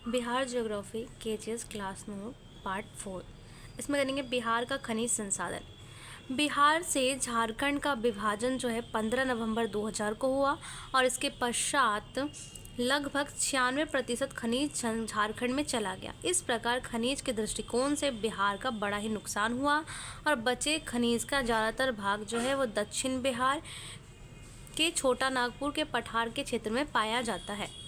Bihar geography KGS class note part 4। इसमें करेंगे बिहार का खनिज संसाधन। बिहार से झारखंड का विभाजन जो है 15 नवंबर 2000 को हुआ और इसके पश्चात लगभग 96% खनिज झारखंड में चला गया। इस प्रकार खनिज के दृष्टिकोण से बिहार का बड़ा ही नुकसान हुआ और बचे खनिज का ज़्यादातर भाग जो है वो दक्षिण बिहार के छोटा नागपुर के पठार के क्षेत्र में पाया जाता है।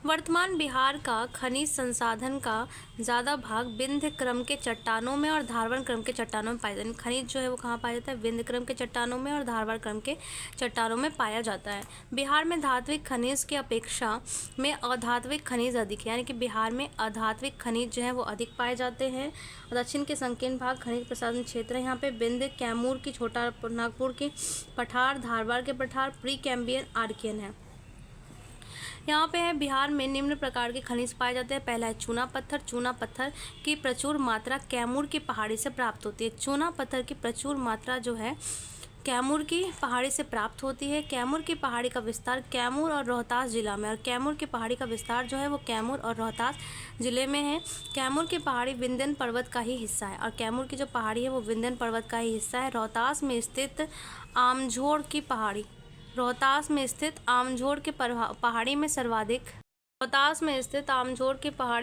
वर्तमान बिहार का खनिज संसाधन का ज़्यादा भाग विंध्य क्रम के चट्टानों में और धारवाड़ क्रम के चट्टानों में पाया जाता है। खनिज जो है वो कहाँ पाया जाता है? विंध्य क्रम के चट्टानों में और धारवाड़ क्रम के चट्टानों में पाया जाता है। बिहार में धात्विक खनिज की अपेक्षा में अधात्विक खनिज अधिक है, यानी कि बिहार में अधात्विक खनिज जो है वो अधिक पाए जाते हैं। दक्षिण के संकीर्ण भाग खनिज प्रसाधन क्षेत्र है। यहाँ पे विंध्य, कैमूर की छोटा नागपुर की पठार, धारवाड़ के पठार, प्री कैम्बियन, आर्कियन है। यहाँ पे है बिहार में निम्न प्रकार के खनिज पाए जाते हैं। पहला है चूना पत्थर। चूना पत्थर की प्रचुर मात्रा कैमूर की पहाड़ी से प्राप्त होती है। चूना पत्थर की प्रचुर मात्रा जो है कैमूर की पहाड़ी से प्राप्त होती है। कैमूर की पहाड़ी का विस्तार कैमूर और रोहतास जिला में, और कैमूर की पहाड़ी का विस्तार जो है वो कैमूर और रोहतास जिले में है। कैमूर की पहाड़ी विंध्यन पर्वत का ही हिस्सा है, और कैमूर की जो पहाड़ी है वो विंध्यन पर्वत का ही हिस्सा है। रोहतास में स्थित आमझोड़ की पहाड़ी, रोहतास में स्थित आमझोड़ के पहाड़ी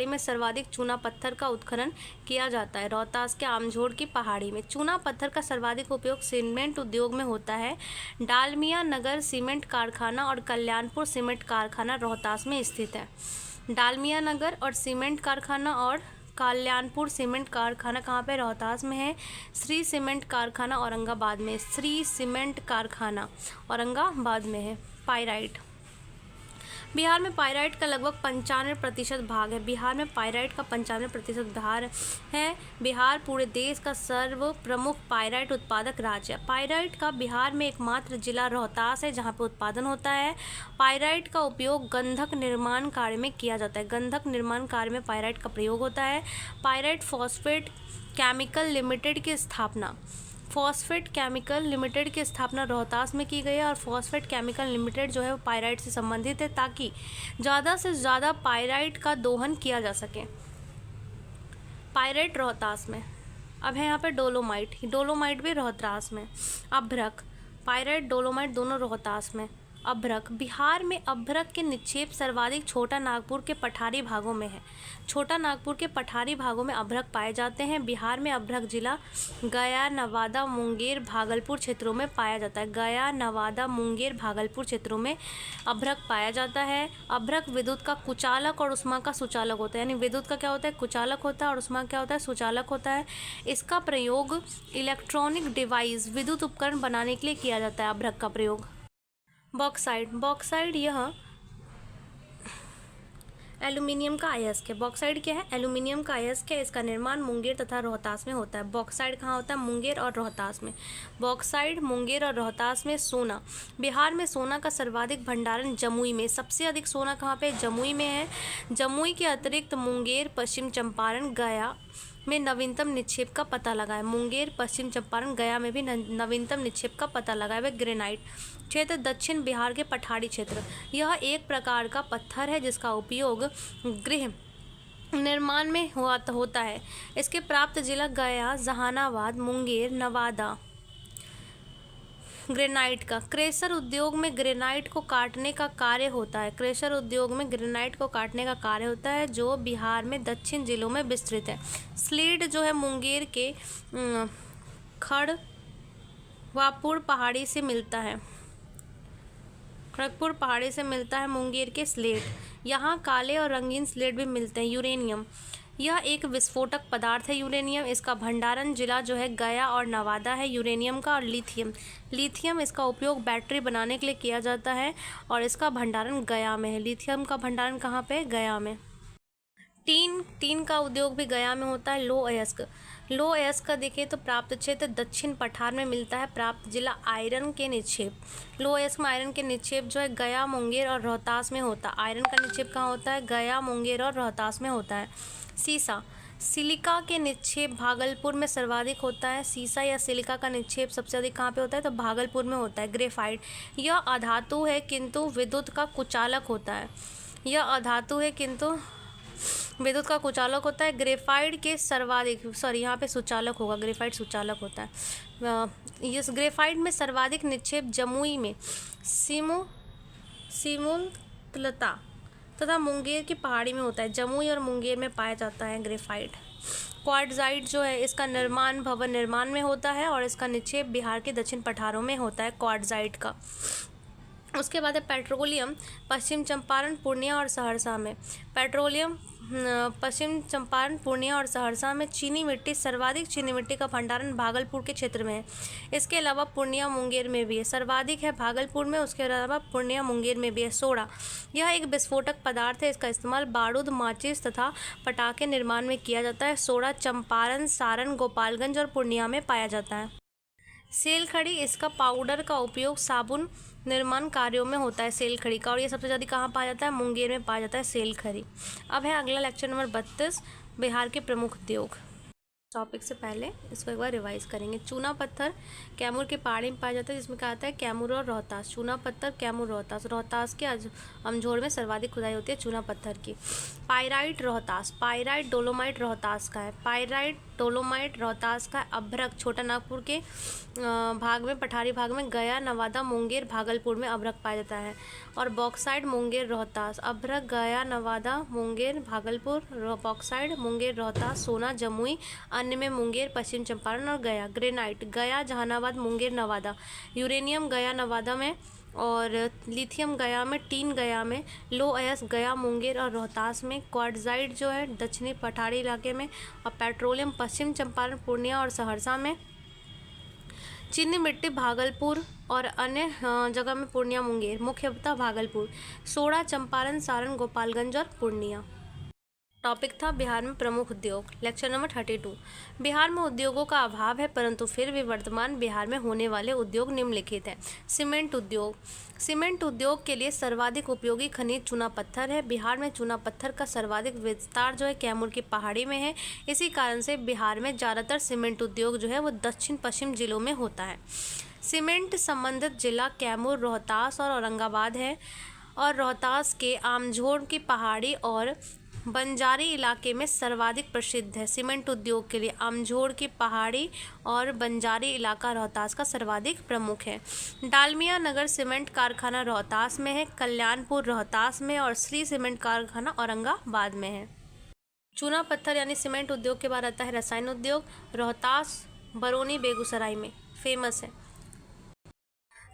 में सर्वाधिक चूना पत्थर का उत्खनन किया जाता है। रोहतास के आमझोड़ की पहाड़ी में चूना पत्थर का सर्वाधिक उपयोग सीमेंट उद्योग में होता है। डालमिया नगर सीमेंट कारखाना और कल्याणपुर सीमेंट कारखाना रोहतास में स्थित है। डालमिया नगर और सीमेंट कारखाना और कल्याणपुर सीमेंट कारखाना कहाँ पे? रोहतास में है। श्री सीमेंट कारखाना औरंगाबाद में, श्री सीमेंट कारखाना औरंगाबाद में है। पाइराइट, बिहार में पाइराइट का लगभग 95% भाग है। बिहार में पाइराइट का 95% भाग है। बिहार पूरे देश का सर्व प्रमुख पाइराइट उत्पादक राज्य है। पाइराइट का बिहार में एकमात्र जिला रोहतास है जहाँ पे उत्पादन होता है। पाइराइट का उपयोग गंधक निर्माण कार्य में किया जाता है। गंधक निर्माण कार्य में पाइराइट का प्रयोग होता है। पाइराइट फॉस्फेट केमिकल लिमिटेड की स्थापना, फॉस्फेट केमिकल लिमिटेड की स्थापना रोहतास में की गई है, और फॉस्फेट केमिकल लिमिटेड जो है वो पाइराइट से संबंधित है ताकि ज़्यादा से ज़्यादा पाइराइट का दोहन किया जा सके। पाइराइट रोहतास में। अब है यहाँ पे डोलोमाइट, डोलोमाइट भी रोहतास में। अभ्रक, पाइराइट डोलोमाइट दोनों रोहतास में। अभ्रक, बिहार में अभ्रक के निक्षेप सर्वाधिक छोटा नागपुर के पठारी भागों में है। छोटा नागपुर के पठारी भागों में अभ्रक पाए जाते हैं। बिहार में अभ्रक जिला गया, नवादा, मुंगेर, भागलपुर क्षेत्रों में पाया जाता है। गया, नवादा, मुंगेर, भागलपुर क्षेत्रों में अभ्रक पाया जाता है। अभ्रक विद्युत का कुचालक और उष्मा का सुचालक होता है, यानी विद्युत का क्या होता है? कुचालक होता है, और उष्मा क्या होता है? सुचालक होता है। इसका प्रयोग इलेक्ट्रॉनिक डिवाइस, विद्युत उपकरण बनाने के लिए किया जाता है अभ्रक का प्रयोग। बॉक्साइड, बॉक्साइड यह एल्यूमिनियम का अयस्क है। बॉक्साइड क्या है? एल्यूमिनियम का अयस्क है। इसका निर्माण मुंगेर तथा रोहतास में होता है। बॉक्साइड कहाँ होता है? मुंगेर और रोहतास में। बॉक्साइड मुंगेर और रोहतास में। सोना, बिहार में सोना का सर्वाधिक भंडारण जमुई में। सबसे अधिक सोना कहाँ पे? जमुई में है। जमुई के अतिरिक्त मुंगेर, पश्चिम चंपारण, गया में नवीनतम निक्षेप का पता लगाए। मुंगेर, पश्चिम चंपारण, गया में भी नवीनतम निक्षेप का पता लगाए हुए। ग्रेनाइट क्षेत्र, दक्षिण बिहार के पठारी क्षेत्र। यह एक प्रकार का पत्थर है जिसका उपयोग गृह निर्माण में होता है। इसके प्राप्त जिला गया, जहानाबाद, मुंगेर, नवादा। ग्रेनाइट का क्रेशर उद्योग में ग्रेनाइट को काटने का कार्य होता है। क्रेशर उद्योग में ग्रेनाइट को काटने का कार्य होता है जो बिहार में दक्षिण जिलों में विस्तृत है। स्लेट जो है मुंगेर के खड़गपुर पहाड़ी से मिलता है। खड़गपुर पहाड़ी से मिलता है मुंगेर के स्लेट। यहाँ काले और रंगीन स्लेट भी मिलते हैं। यूरेनियम, यह एक विस्फोटक पदार्थ है। यूरेनियम, इसका भंडारण जिला जो है गया और नवादा है। यूरेनियम का। और लिथियम, लिथियम इसका उपयोग बैटरी बनाने के लिए किया जाता है और इसका भंडारण गया में है। लिथियम का भंडारण कहाँ पे? गया में। टीन का उद्योग भी गया में होता है। लो अयस्क, लो अयस्क का देखें तो प्राप्त क्षेत्र दक्षिण पठार में मिलता है। प्राप्त जिला आयरन के निक्षेप। लो अयस्क में आयरन के निक्षेप जो है गया, मुंगेर और रोहतास में होता है। आयरन का निक्षेप कहाँ होता है? गया, मुंगेर और रोहतास में होता है। सीसा, सिलिका के निक्षेप भागलपुर में सर्वाधिक होता है। सीसा या सिलिका का निक्षेप सबसे अधिक कहाँ पे होता है? तो भागलपुर में होता है। ग्रेफाइट, यह अधातु है किंतु विद्युत का कुचालक होता है। यह अधातु है किंतु विद्युत का कुचालक होता है। ग्रेफाइट के सर्वाधिक, सॉरी यहाँ पे सुचालक होगा, ग्रेफाइट सुचालक होता है। इस ग्रेफाइट में सर्वाधिक निक्षेप जमुई में सिमुलतला तथा मुंगेर की पहाड़ी में होता है। जमुई और मुंगेर में पाया जाता है ग्रेफाइट। क्वार्टजाइट जो है इसका निर्माण भवन निर्माण में होता है और इसका निक्षेप बिहार के दक्षिण पठारों में होता है क्वार्टजाइट का। उसके बाद है पेट्रोलियम, पश्चिम चंपारण, पूर्णिया और सहरसा में। पेट्रोलियम पश्चिम चंपारण, पूर्णिया और सहरसा में। चीनी मिट्टी, सर्वाधिक चीनी मिट्टी का भंडारण भागलपुर के क्षेत्र में है। इसके अलावा पूर्णिया मुंगेर में भी है। सर्वाधिक है भागलपुर में, उसके अलावा पूर्णिया मुंगेर में भी है। सोडा, यह एक विस्फोटक पदार्थ है। इसका इस्तेमाल बारूद, माचिस तथा पटाखे निर्माण में किया जाता है। सोडा चंपारण, सारण, गोपालगंज और पूर्णिया में पाया जाता है। सेल खड़ी, इसका पाउडर का उपयोग साबुन निर्माण कार्यों में होता है सेल खड़ी का, और ये सबसे ज़्यादा कहाँ पाया जाता है? मुंगेर में पाया जाता है सेल खड़ी। अब है अगला लेक्चर नंबर 32, बिहार के प्रमुख उद्योग। टॉपिक से पहले इसको एक बार रिवाइज करेंगे। चूना पत्थर कैमूर के पहाड़ी में पाया जाता है, जिसमें कहा जाता है कैमूर और रोहतास। चूना पत्थर कैमूर, रोहतास। रोहतास के अमझोर में सर्वाधिक खुदाई होती है चूना पत्थर की। Pyrite Rohtas, pyrite dolomite Rohtas का है। पायराइट डोलोमाइट रोहतास का है। अभ्रक छोटा नागपुर के भाग में, पठारी भाग में। गया, नवादा, मुंगेर, भागलपुर में अभ्रक पाया जाता है। और बॉक्साइड मुंगेर रोहतास। अभ्रक गया, नवादा, मुंगेर, भागलपुर। बॉक्साइड मुंगेर रोहतास। सोना जमुई, अन्य में मुंगेर, पश्चिम चंपारण और गया। ग्रेनाइट गया, जहानाबाद, मुंगेर, नवादा। यूरेनियम गया, नवादा में। और लिथियम गया में। टीन गया में। लो अयस्क गया, मुंगेर और रोहतास में। क्वार्टजाइट जो है दक्षिणी पठारी इलाके में। और पेट्रोलियम पश्चिम चंपारण, पूर्णिया और सहरसा में। चीनी मिट्टी भागलपुर और अन्य जगह में पूर्णिया, मुंगेर, मुख्यतः भागलपुर। सोडा चंपारण, सारण, गोपालगंज और पूर्णिया। टॉपिक था बिहार में प्रमुख उद्योग। लेक्चर नंबर 32, बिहार में उद्योगों का अभाव है, परंतु फिर भी वर्तमान बिहार में होने वाले उद्योग निम्नलिखित हैं। सीमेंट उद्योग, सीमेंट उद्योग के लिए सर्वाधिक उपयोगी खनिज चूना पत्थर है। बिहार में चूना पत्थर का सर्वाधिक विस्तार जो है कैमूर की पहाड़ी में है। इसी कारण से बिहार में ज़्यादातर सीमेंट उद्योग जो है वो दक्षिण पश्चिम जिलों में होता है। सीमेंट संबंधित जिला कैमूर, रोहतास और औरंगाबाद है। और रोहतास के आमझोर की पहाड़ी और बंजारी इलाके में सर्वाधिक प्रसिद्ध है। सीमेंट उद्योग के लिए आमझोर की पहाड़ी और बंजारी इलाका रोहतास का सर्वाधिक प्रमुख है। डालमिया नगर सीमेंट कारखाना रोहतास में है। कल्याणपुर रोहतास में। और श्री सीमेंट कारखाना औरंगाबाद में है। चूना पत्थर यानी सीमेंट उद्योग के बाद आता है रसायन उद्योग। रोहतास, बरौनी, बेगूसराय में फेमस है।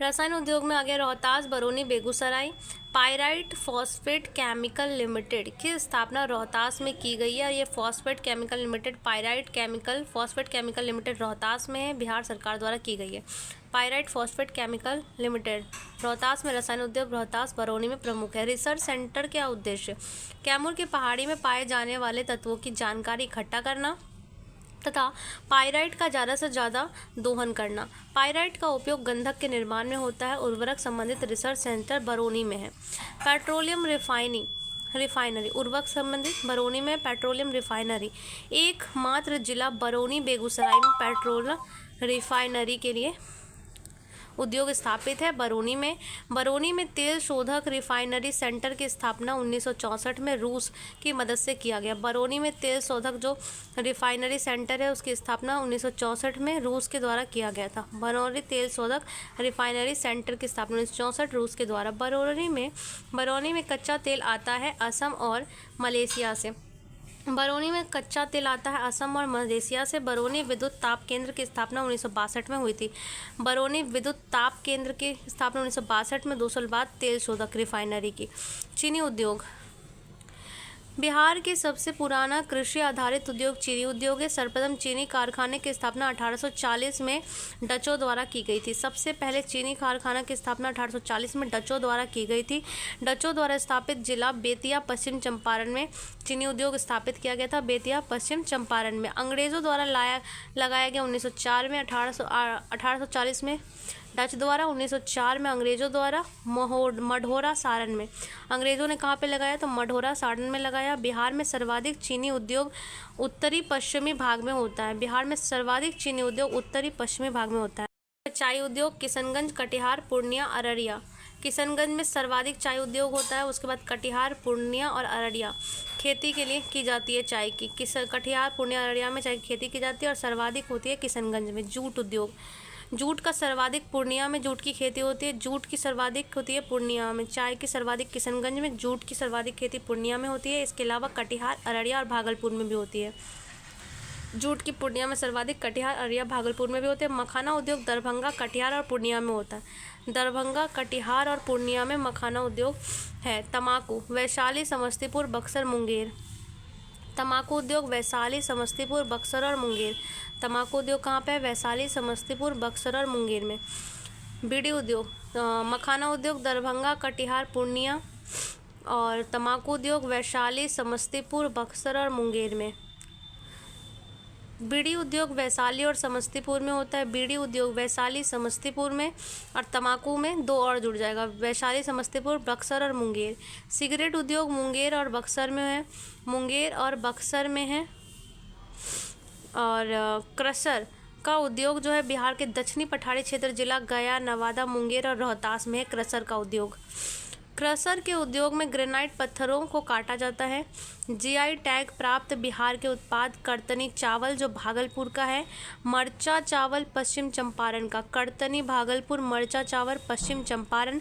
रसायन उद्योग में आ गया Rohtas, Barauni, Begusarai. Pyrite phosphate chemical limited की स्थापना रोहतास में की गई है। ये phosphate chemical limited, pyrite chemical phosphate chemical limited Rohtas में है, बिहार सरकार द्वारा की गई है। Pyrite phosphate chemical limited Rohtas में। रसायन उद्योग रोहतास, बरौनी में प्रमुख है। रिसर्च सेंटर का उद्देश्य कैमूर की पहाड़ी में पाए जाने वाले तत्वों की जानकारी इकट्ठा करना तथा पायराइट का ज़्यादा से ज़्यादा दोहन करना। पायराइट का उपयोग गंधक के निर्माण में होता है। उर्वरक संबंधित रिसर्च सेंटर बरौनी में है। पेट्रोलियम रिफाइनरी उर्वरक संबंधित बरौनी में। पेट्रोलियम रिफाइनरी एकमात्र जिला बरौनी, बेगूसराय में पेट्रोल रिफाइनरी के लिए उद्योग स्थापित है। बरौनी में तेल शोधक रिफाइनरी सेंटर की स्थापना 1964 में रूस की मदद से किया गया। बरौनी में तेल शोधक जो रिफाइनरी सेंटर है उसकी स्थापना 1964 में रूस के द्वारा किया गया था। बरौनी तेल शोधक रिफाइनरी सेंटर की स्थापना 1964 रूस के द्वारा। बरौनी में कच्चा तेल आता है असम और मलेशिया से। बरौनी में कच्चा तेल आता है असम और मलेशिया से। बरौनी विद्युत ताप केंद्र की स्थापना 1962 में हुई थी। बरौनी विद्युत ताप केंद्र की स्थापना 1962 में 2 साल बाद तेल शोधक रिफाइनरी की। चीनी उद्योग बिहार के सबसे पुराना कृषि आधारित उद्योग चीनी उद्योग है। सर्वप्रथम चीनी कारखाने की स्थापना 1840 में डचों द्वारा की गई थी। सबसे पहले चीनी कारखाना की स्थापना 1840 में डचों द्वारा की गई थी। डचों द्वारा स्थापित जिला बेतिया, पश्चिम चंपारण में चीनी उद्योग स्थापित किया गया था। बेतिया, पश्चिम चंपारण में। अंग्रेज़ों द्वारा लगाया गया 1904 में। 1840 में डच द्वारा, 1904 में अंग्रेज़ों द्वारा। मढ़ौरा, सारण में। अंग्रेज़ों ने कहाँ पे लगाया? तो मढ़ौरा, सारण में लगाया। बिहार में सर्वाधिक चीनी उद्योग उत्तरी पश्चिमी भाग में होता है। बिहार में सर्वाधिक चीनी उद्योग उत्तरी पश्चिमी भाग में होता है। चाय उद्योग किशनगंज, कटिहार, पूर्णिया, अररिया। किशनगंज में सर्वाधिक चाय उद्योग होता है। उसके बाद कटिहार, पूर्णिया और अररिया खेती के लिए की जाती है चाय की। कटिहार, पूर्णिया, अररिया में चाय की खेती की जाती है और सर्वाधिक होती है किशनगंज में। जूट उद्योग, जूट का सर्वाधिक पूर्णिया में जूट की खेती होती है। जूट की सर्वाधिक होती है पूर्णिया में। चाय की सर्वाधिक किशनगंज में। जूट की सर्वाधिक खेती पूर्णिया में होती है। इसके अलावा कटिहार, अररिया और भागलपुर में भी होती है। जूट की पूर्णिया में सर्वाधिक, कटिहार, अररिया, भागलपुर में भी होते हैं। मखाना उद्योग दरभंगा, कटिहार और पूर्णिया में होता है। दरभंगा, कटिहार और पूर्णिया में मखाना उद्योग है। तंबाकू, वैशाली, समस्तीपुर, बक्सर, मुंगेर। तंबाकू उद्योग वैशाली, समस्तीपुर, बक्सर और मुंगेर। तंबाकू उद्योग कहाँ पे है? वैशाली, समस्तीपुर, बक्सर और मुंगेर में। बीड़ी उद्योग, मखाना उद्योग दरभंगा, कटिहार, पूर्णिया और तंबाकू उद्योग वैशाली, समस्तीपुर, बक्सर और मुंगेर में। बीड़ी उद्योग वैशाली और समस्तीपुर में होता है। बीड़ी उद्योग वैशाली, समस्तीपुर में और तंबाकू में दो और जुड़ जाएगा, वैशाली, समस्तीपुर, बक्सर और मुंगेर। सिगरेट उद्योग मुंगेर और बक्सर में है। मुंगेर और बक्सर में है। और क्रशर का उद्योग जो है बिहार के दक्षिणी पठारी क्षेत्र जिला गया, नवादा, मुंगेर और रोहतास में है क्रशर का उद्योग। क्रशर के उद्योग में ग्रेनाइट पत्थरों को काटा जाता है। जीआई टैग प्राप्त बिहार के उत्पाद करतनी चावल जो भागलपुर का है। मरचा चावल पश्चिम चंपारण का। करतनी भागलपुर, मरचा चावल पश्चिम चंपारण।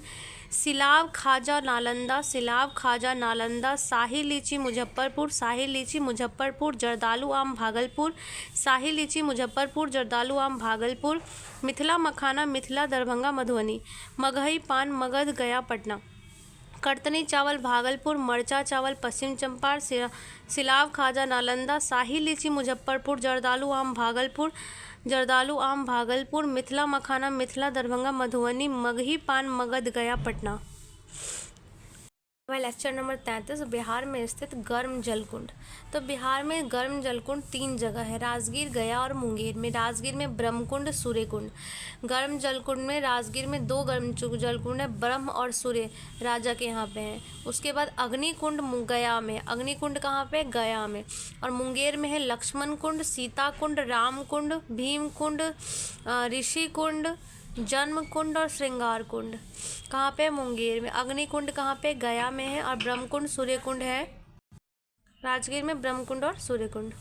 सिलाव खाजा नालंदा, सिलाव खाजा नालंदा। शाही लीची मुजफ्फरपुर, शाही लीची मुजफ्फरपुर। जर्दालू आम भागलपुर, शाही लीची मुजफ्फरपुर, जर्दालू आम भागलपुर। मिथिला मखाना, मिथिला, दरभंगा, मधुबनी। मगही पान, मगध, गया, पटना। करतनी चावल भागलपुर, मरचा चावल पश्चिम चंपारण, सिलाव खाजा नालंदा। शाही लीची मुजफ्फरपुर, जर्दालू आम भागलपुर, जर्दालू आम भागलपुर। मिथिला मखाना, मिथिला, दरभंगा, मधुबनी। मगही पान, मगध, गया, पटना। लेक्चर नंबर 33, बिहार में स्थित गर्म जलकुंड। तो बिहार में गर्म जलकुंड 3 जगह है, राजगीर, गया और मुंगेर में। राजगीर में ब्रह्मकुंड, सूर्यकुंड। गर्म जलकुंड में राजगीर में 2 गर्म जलकुंड है, ब्रह्म और सूर्य राजा के यहाँ पे हैं। उसके बाद अग्निकुंड गया में। अग्निकुंड कहाँ पे? गया में। और मुंगेर में है लक्ष्मण कुंड, सीता कुंड, राम कुंड, भीम कुंड, ऋषि कुंड, जन्म कुंड और श्रृंगार कुंड। कहाँ पे? मुंगेर में। अग्निकुंड कहाँ पे? गया में है। और ब्रह्मकुंड, सूर्यकुंड है राजगीर में। ब्रह्मकुंड और सूर्यकुंड।